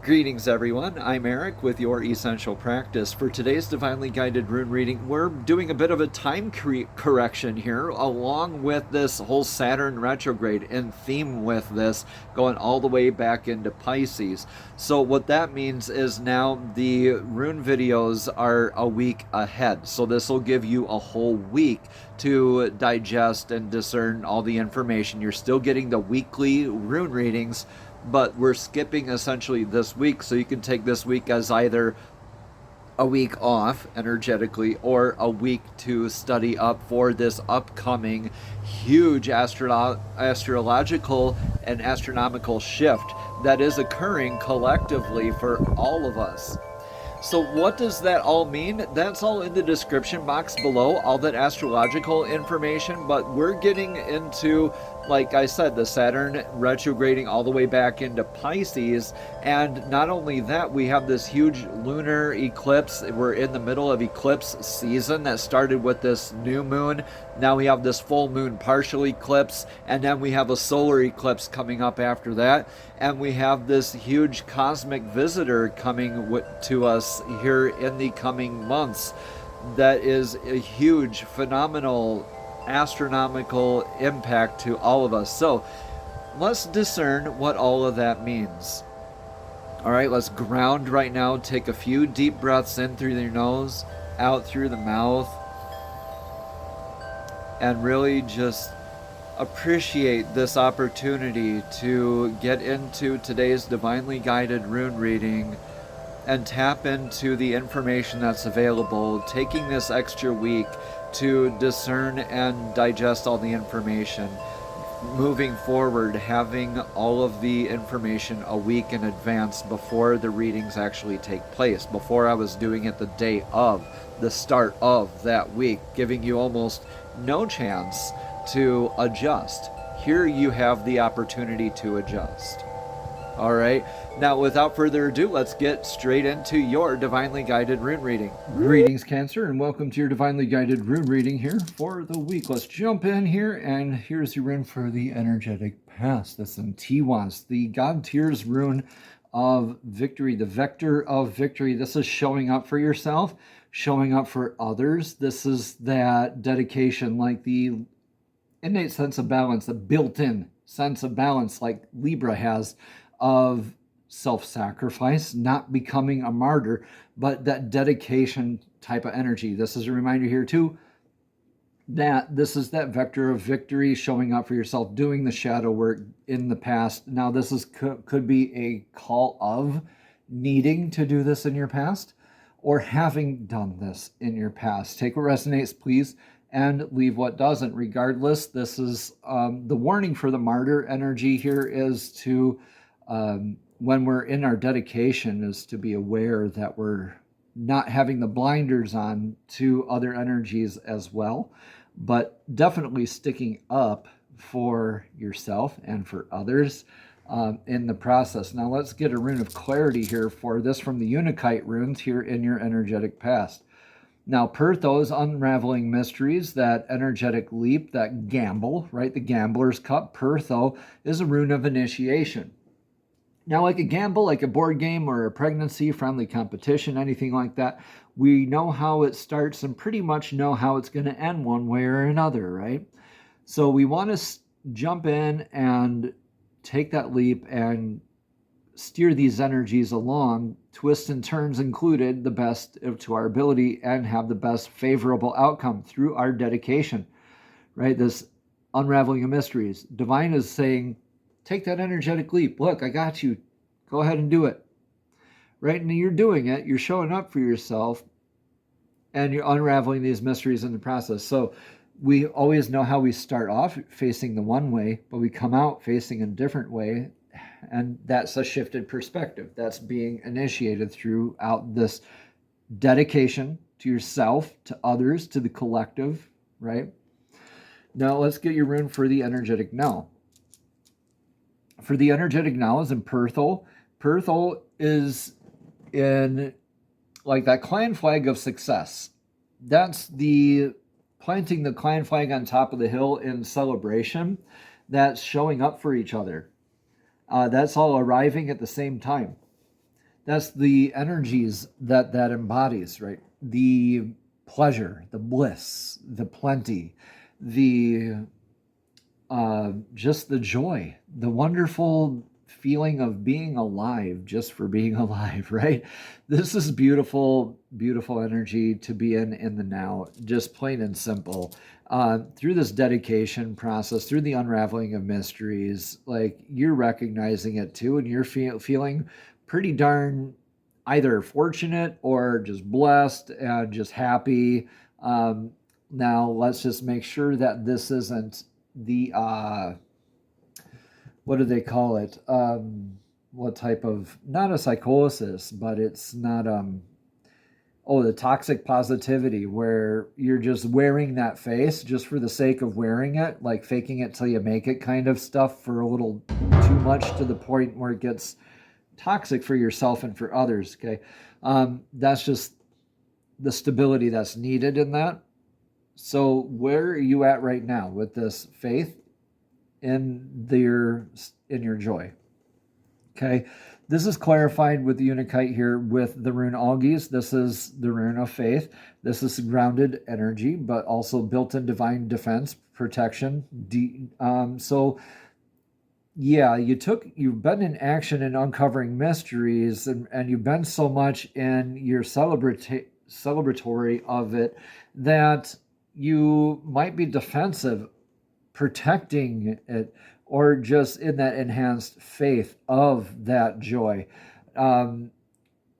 Greetings, everyone. I'm Eric with Your Essential Practice. For today's Divinely Guided Rune reading, we're doing a bit of a time correction here, along with this whole Saturn retrograde, in theme with this, going all the way back into Pisces. So what that means is now the rune videos are a week ahead. So this will give you a whole week to digest and discern all the information. You're still getting the weekly rune readings, but we're skipping essentially this week, so you can take this week as either a week off energetically or a week to study up for this upcoming huge astrological and astronomical shift that is occurring collectively for all of us. So what does that all mean? That's all in the description box below, all that astrological information, but we're getting into, like I said, the Saturn retrograding all the way back into Pisces, and not only that, we have this huge lunar eclipse. We're in the middle of eclipse season that started with this new moon. Now we have this full moon partial eclipse, and then we have a solar eclipse coming up after that, and we have this huge cosmic visitor coming to us here in the coming months. That is a huge, phenomenal, astronomical impact to all of us. So let's discern what all of that means. All right, let's ground right now. Take a few deep breaths in through your nose, out through the mouth, and really just appreciate this opportunity to get into today's divinely guided rune reading and tap into the information that's available, taking this extra week to discern and digest all the information. Moving forward, having all of the information a week in advance before the readings actually take place. Before, I was doing it the day of, the start of that week, giving you almost no chance to adjust. Here you have the opportunity to adjust. All right, now without further ado, let's get straight into your divinely guided rune reading. Greetings, Cancer, and welcome to your divinely guided rune reading here for the week. Let's jump in here, and here's your rune for the energetic past. That's some Tiwas, the God Tears rune of victory, the vector of victory. This is showing up for yourself, showing up for others. This is that dedication, like the innate sense of balance, the built-in sense of balance like Libra has, of self-sacrifice, not becoming a martyr, but that dedication type of energy. This is a reminder here too that this is that vector of victory, showing up for yourself, doing the shadow work in the past. Now this is could be a call of needing to do this in your past or having done this in your past. Take what resonates, please, and leave what doesn't. Regardless, this is the warning for the martyr energy here is to when we're in our dedication, is to be aware that we're not having the blinders on to other energies as well, but definitely sticking up for yourself and for others in the process. Now let's get a rune of clarity here for this from the Unikite runes here in your energetic past. Now, Perthos, unraveling mysteries, that energetic leap, that gamble, right? The gambler's cup. Pertho is a rune of initiation. Now, like a gamble, like a board game or a pregnancy, friendly competition, anything like that, we know how it starts and pretty much know how it's going to end one way or another, right? So we want to jump in and take that leap and steer these energies along, twists and turns included, the best to our ability, and have the best favorable outcome through our dedication, right? This unraveling of mysteries. Divine is saying, take that energetic leap. Look, I got you. Go ahead and do it. Right? And you're doing it. You're showing up for yourself, and you're unraveling these mysteries in the process. So we always know how we start off facing the one way, but we come out facing a different way. And that's a shifted perspective. That's being initiated throughout this dedication to yourself, to others, to the collective, right? Now let's get your rune for the energetic now. For the energetic now is in Perthol. Perthol is in like that clan flag of success. That's the planting the clan flag on top of the hill in celebration. That's showing up for each other. That's all arriving at the same time. That's the energies that embodies, right? The pleasure, the bliss, the plenty, the just the joy, the wonderful feeling of being alive just for being alive, right? This is beautiful, beautiful energy to be in the now, just plain and simple. Through this dedication process, through the unraveling of mysteries, like you're recognizing it too, and you're feeling pretty darn either fortunate or just blessed and just happy. Now, let's just make sure that this isn't the what do they call it? What type of, not a psychosis, but it's not the toxic positivity, where you're just wearing that face just for the sake of wearing it, like faking it till you make it kind of stuff, for a little too much, to the point where it gets toxic for yourself and for others. Okay. That's just the stability that's needed in that. So where are you at right now with this faith in your joy? Okay, this is clarified with the Unikite here with the rune Algies. This is the rune of faith. This is grounded energy, but also built-in divine defense, protection. So yeah, you've been in action in uncovering mysteries, and you've been so much in your celebratory of it that you might be defensive, protecting it, or just in that enhanced faith of that joy,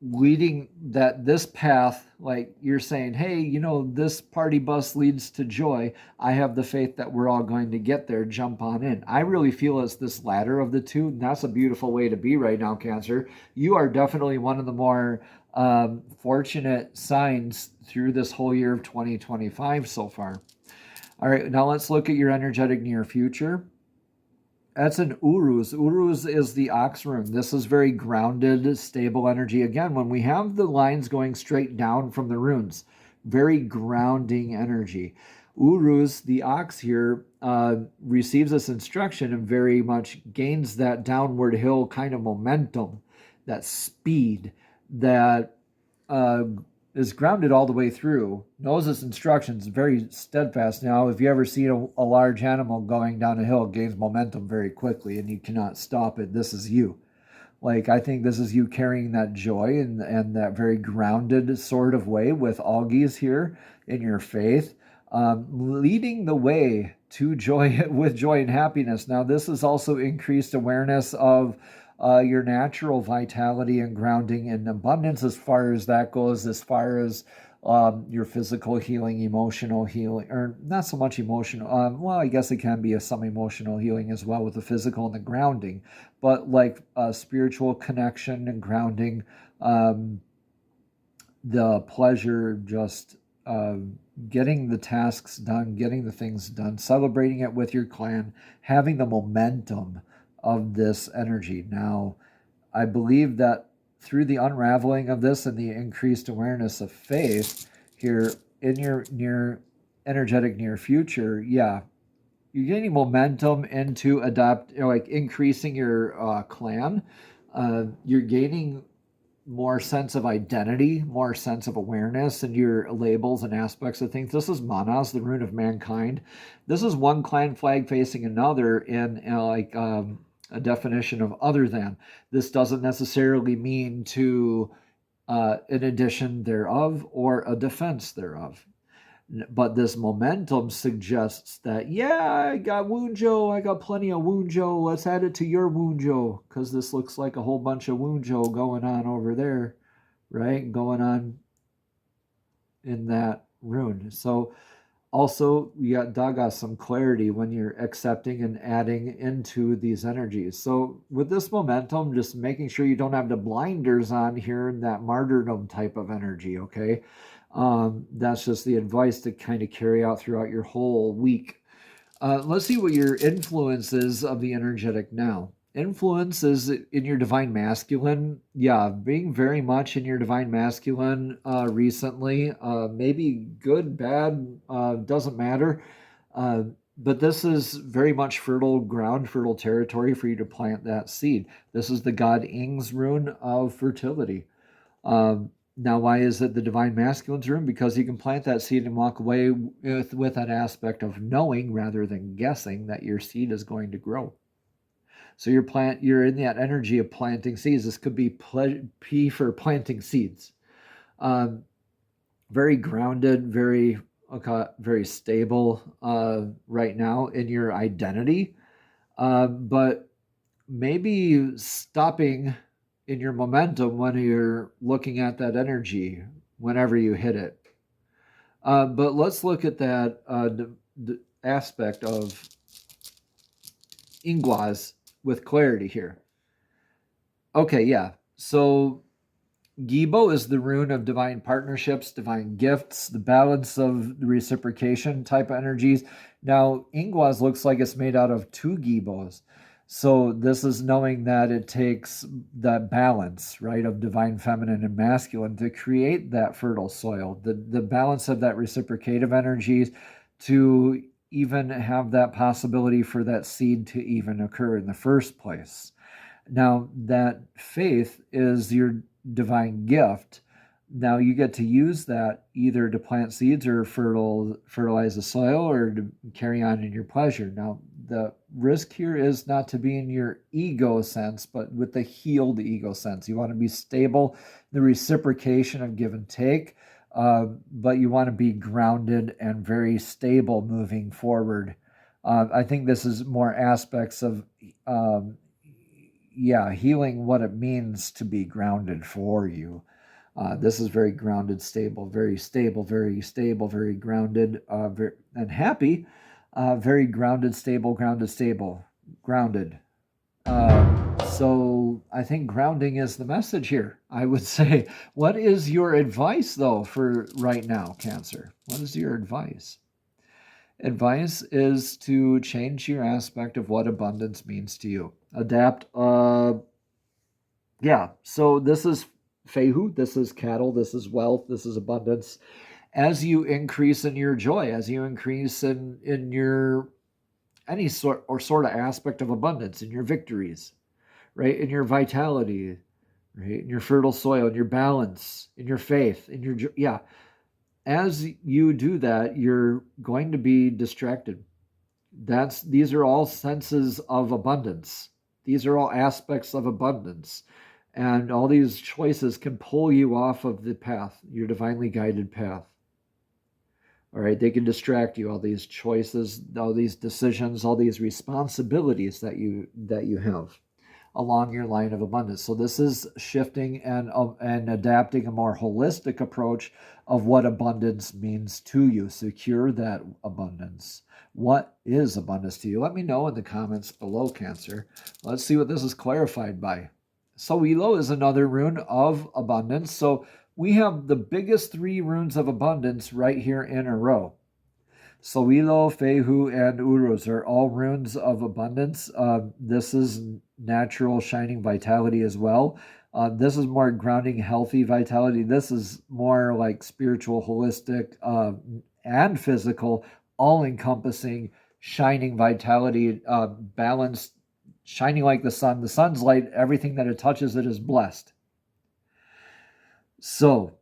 leading this path. Like you're saying, hey, this party bus leads to joy. I have the faith that we're all going to get there. Jump on in. I really feel it's this latter of the two, and that's a beautiful way to be right now, Cancer. You are definitely one of the more fortunate signs through this whole year of 2025 so far. All right, now let's look at your energetic near future. That's an Uruz. Uruz is the ox rune. This is very grounded, stable energy. Again, when we have the lines going straight down from the runes, very grounding energy. Uruz, the ox here, receives this instruction and very much gains that downward hill kind of momentum, that speed that is grounded all the way through, knows its instructions, very steadfast. Now, if you ever see a large animal going down a hill, it gains momentum very quickly, and you cannot stop it. This is you. Like, I think this is you carrying that joy and that very grounded sort of way with Algies here in your faith, leading the way to joy, with joy and happiness. Now, this is also increased awareness of your natural vitality and grounding and abundance, as far as that goes, as far as your physical healing, emotional healing, or not so much emotional. Well, I guess it can be some emotional healing as well with the physical and the grounding, but like spiritual connection and grounding, the pleasure, just getting the tasks done, getting the things done, celebrating it with your clan, having the momentum of this energy. Now, I believe that through the unraveling of this and the increased awareness of faith here in your energetic near future, yeah, you're gaining momentum into increasing your clan. You're gaining more sense of identity, more sense of awareness, and your labels and aspects of things. This is Manas, the rune of mankind. This is one clan flag facing another in a definition of other than. This doesn't necessarily mean to an addition thereof or a defense thereof. But this momentum suggests that, yeah, I got Woonjo, I got plenty of Woonjo, let's add it to your Woonjo, because this looks like a whole bunch of Woonjo going on over there, right? Going on in that rune. So also, you got Daga, some clarity when you're accepting and adding into these energies. So with this momentum, just making sure you don't have the blinders on here in that martyrdom type of energy, okay? That's just the advice to kind of carry out throughout your whole week. Let's see what your influence is of the energetic now. Influence is in your divine masculine. Yeah, being very much in your divine masculine recently. Maybe good, bad, doesn't matter. But this is very much fertile ground, fertile territory for you to plant that seed. This is the god Ing's rune of fertility. Now, why is it the divine masculine's rune? Because you can plant that seed and walk away with that aspect of knowing rather than guessing that your seed is going to grow. So you're in that energy of planting seeds. This could be P for planting seeds. Very grounded, very stable right now in your identity, but maybe stopping in your momentum when you're looking at that energy whenever you hit it. But let's look at that aspect of Ingwas with clarity here. Okay, yeah. So Gibo is the rune of divine partnerships, divine gifts, the balance of the reciprocation type of energies. Now, Ingwas looks like it's made out of two Gibos. So this is knowing that it takes that balance, right, of divine feminine and masculine to create that fertile soil, the balance of that reciprocative energies to even have that possibility for that seed to even occur in the first place. Now, that faith is your divine gift. Now you get to use that either to plant seeds or fertilize the soil or to carry on in your pleasure. Now, the risk here is not to be in your ego sense, but with the healed ego sense. You want to be stable, the reciprocation of give and take, but you want to be grounded and very stable moving forward. I think this is more aspects of healing what it means to be grounded for you. This is very grounded, stable, very grounded, and happy. Very grounded, stable, grounded. So I think grounding is the message here, I would say. What is your advice, though, for right now, Cancer? What is your advice? Advice is to change your aspect of what abundance means to you. Adapt. So this is Fehu, this is cattle, this is wealth, this is abundance. As you increase in your joy, as you increase in your any sort of aspect of abundance, in your victories, right, in your vitality, right, in your fertile soil, in your balance, in your faith, in your as you do that, you're going to be distracted. These are all senses of abundance. These are all aspects of abundance. And all these choices can pull you off of the path, your divinely guided path. All right, they can distract you, all these choices, all these decisions, all these responsibilities that you have along your line of abundance. So this is shifting and adapting a more holistic approach of what abundance means to you. Secure that abundance. What is abundance to you? Let me know in the comments below, Cancer. Let's see what this is clarified by. Soilo is another rune of abundance. So we have the biggest three runes of abundance right here in a row. Soilo, Fehu, and Uruz are all runes of abundance. This is natural shining vitality as well. This is more grounding, healthy vitality. This is more like spiritual, holistic, and physical, all-encompassing, shining vitality, balanced, shining like the sun. The sun's light, everything that it touches, it is blessed. So,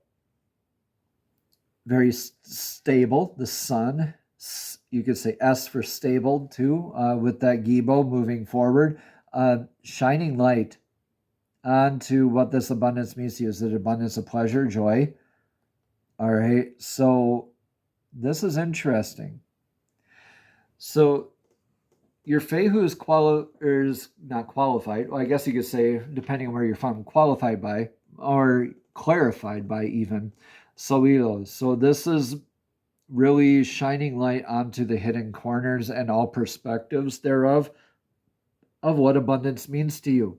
very stable, the sun. You could say S for stable too, with that Gibo moving forward. Shining light onto what this abundance means to you. Is it abundance of pleasure, joy? All right, so this is interesting. So your Fehu is not qualified. Well, I guess you could say, depending on where you're from, qualified by or clarified by even Soilos. So this is really shining light onto the hidden corners and all perspectives thereof of what abundance means to you.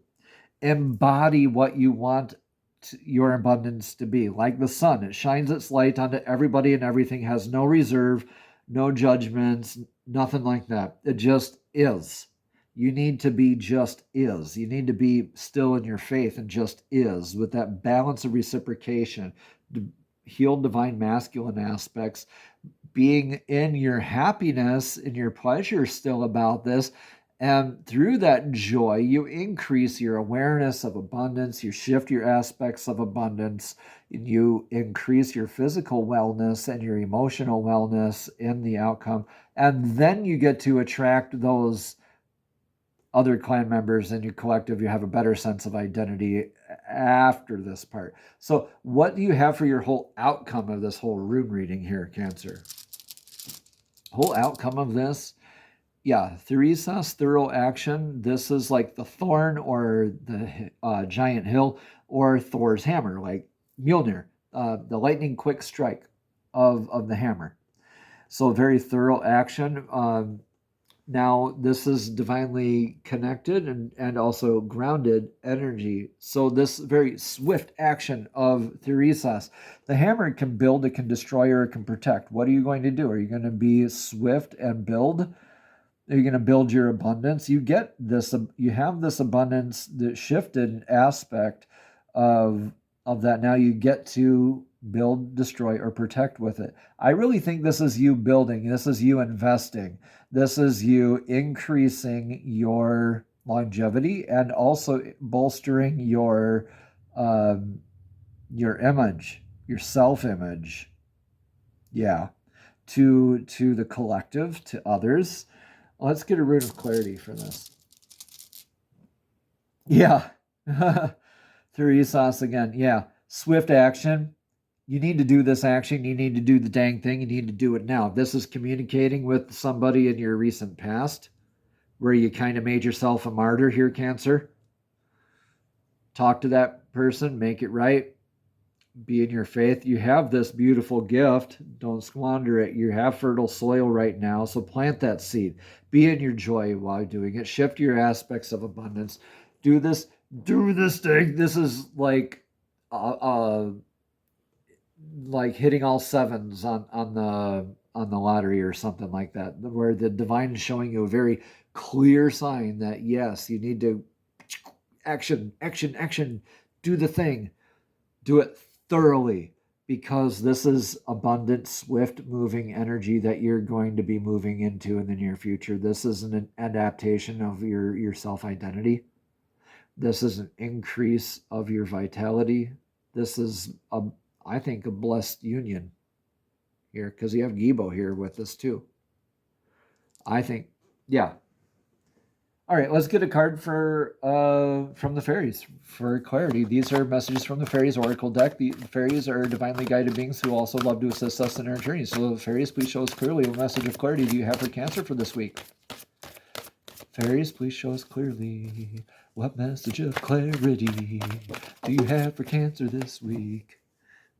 Embody what you want your abundance to be. Like the sun, it shines its light onto everybody and everything, has no reserve, no judgments, nothing like that. It just is. You need to be just is. You need to be still in your faith and just is, with that balance of reciprocation, healed divine masculine aspects, being in your happiness and your pleasure still about this. And through that joy, you increase your awareness of abundance, you shift your aspects of abundance, and you increase your physical wellness and your emotional wellness in the outcome. And then you get to attract those other clan members in your collective. You have a better sense of identity after this part. So what do you have for your whole outcome of this whole rune reading here, Cancer? Whole outcome of this, yeah, Theresa's thorough action. This is like the thorn or the giant hill or Thor's hammer, like Mjolnir, the lightning quick strike of the hammer. So very thorough action. Now, this is divinely connected and also grounded energy. So this very swift action of Theresa's. The hammer can build, it can destroy, or it can protect. What are you going to do? Are you going to be swift and build? Are you going to build your abundance? You get this, you have this abundance, the shifted aspect of that. Now you get to build, destroy, or protect with it. I really think this is you building. This is you investing. This is you increasing your longevity and also bolstering your image, your self-image. Yeah, to the collective, to others. Let's get a rune of clarity for this. Yeah. Theresa's again. Yeah. Swift action. You need to do this action. You need to do the dang thing. You need to do it now. This is communicating with somebody in your recent past where you kind of made yourself a martyr here, Cancer. Talk to that person. Make it right. Be in your faith. You have this beautiful gift. Don't squander it. You have fertile soil right now, so plant that seed. Be in your joy while doing it. Shift your aspects of abundance. Do this thing. This is like hitting all sevens on the lottery or something like that, where the divine is showing you a very clear sign that yes, you need to action, do the thing, do it thoroughly, because this is abundant, swift moving energy that you're going to be moving into in the near future. This is an adaptation of your self-identity. This is an increase of your vitality. This is, I think, a blessed union here, because you have Gibo here with us too. I think, yeah. All right, let's get a card for from the fairies for clarity. These are messages from the fairies oracle deck. The fairies are divinely guided beings who also love to assist us in our journey. So fairies, please show us clearly what message of clarity do you have for Cancer for this week? Fairies, please show us clearly what message of clarity do you have for Cancer this week?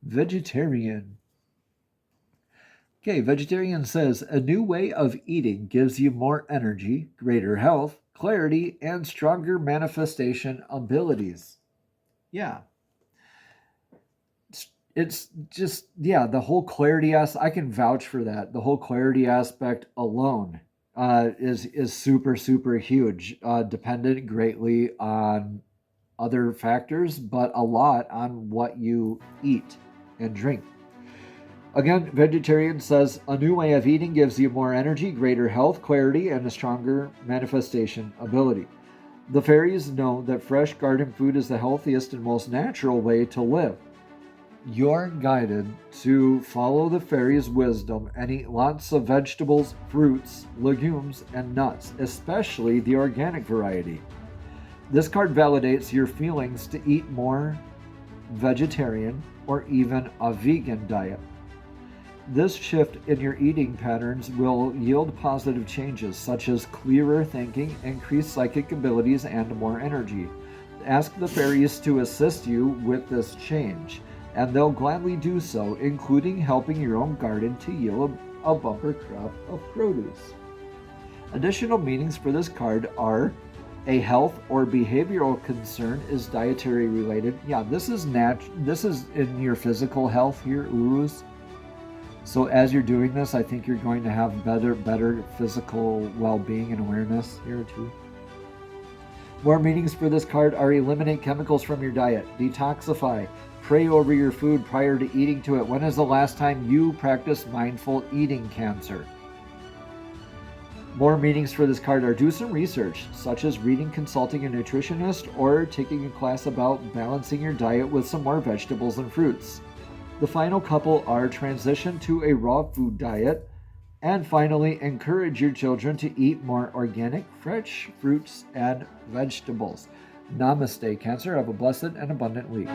Vegetarian. Okay, vegetarian says, a new way of eating gives you more energy, greater health, clarity, and stronger manifestation abilities. Yeah. It's just, yeah, the whole clarity aspect, I can vouch for that. The whole clarity aspect alone is super, super huge, dependent greatly on other factors, but a lot on what you eat and drink. Again, vegetarian says, a new way of eating gives you more energy, greater health, clarity, and a stronger manifestation ability. The fairies know that fresh garden food is the healthiest and most natural way to live. You're guided to follow the fairies' wisdom and eat lots of vegetables, fruits, legumes, and nuts, especially the organic variety. This card validates your feelings to eat more vegetarian or even a vegan diet. This shift in your eating patterns will yield positive changes such as clearer thinking, increased psychic abilities, and more energy. Ask the fairies to assist you with this change, and they'll gladly do so, including helping your own garden to yield a bumper crop of produce. Additional meanings for this card are a health or behavioral concern is dietary related. Yeah, this is in your physical health here, Urus. So as you're doing this, I think you're going to have better physical well-being and awareness here too. More meanings for this card are eliminate chemicals from your diet, detoxify, Pray over your food prior to eating to it. When is the last time you practiced mindful eating, Cancer? More meanings for this card are do some research, such as reading, consulting a nutritionist, or taking a class about balancing your diet with some more vegetables and fruits. The final couple are transition to a raw food diet, and finally, encourage your children to eat more organic, fresh fruits and vegetables. Namaste, Cancer. Have a blessed and abundant week.